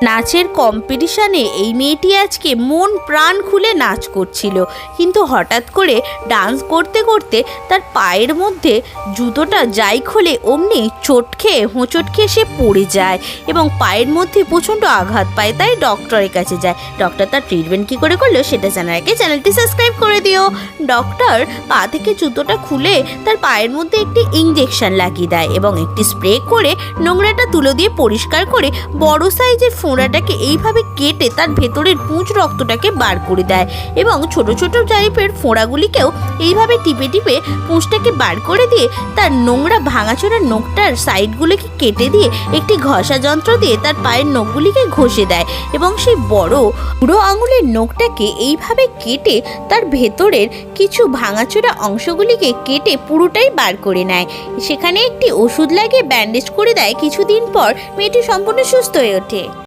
নাচের কম্পিটিশানে এই মেয়েটি আজকে মন প্রাণ খুলে নাচ করছিল, কিন্তু হঠাৎ করে ডান্স করতে করতে তার পায়ের মধ্যে জুতোটা যাই খোলে অমনি হোঁচট খেয়ে সে পড়ে যায় এবং পায়ের মধ্যে প্রচণ্ড আঘাত পায়। তাই ডক্টরের কাছে যায়। ডক্টর তার ট্রিটমেন্ট কী করে করলো সেটা জানার আগে চ্যানেলটি সাবস্ক্রাইব করে দিও। ডক্টর পা থেকে জুতোটা খুলে তার পায়ের মধ্যে একটি ইঞ্জেকশন লাগিয়ে দেয় এবং একটি স্প্রে করে নোংরাটা তুলো দিয়ে পরিষ্কার করে বড় সাইজের ফোঁড়াটাকে এইভাবে কেটে তার ভেতরের পুঁজ রক্তটাকে বার করে দেয় এবং ছোট ছোট টাইপের ফোঁড়াগুলিকেও এইভাবে টিপে টিপে পুঁজটাকে বার করে দিয়ে তার নোংরা ভাঙাচোরা নখটার সাইডগুলোকে কেটে দিয়ে একটি ঘষা যন্ত্র দিয়ে তার পায়ের নখগুলিকে ঘষে দেয় এবং সেই বড় বুড়ো আঙুলের নখটাকে এইভাবে কেটে তার ভেতরের কিছু ভাঙাচোরা অংশগুলিকে কেটে পুরোটাই বার করে নেয়। সেখানে একটি ওষুধ লাগিয়ে ব্যান্ডেজ করে দেয়। কিছুদিন পর মেয়েটি সম্পূর্ণ সুস্থ হয়ে ওঠে।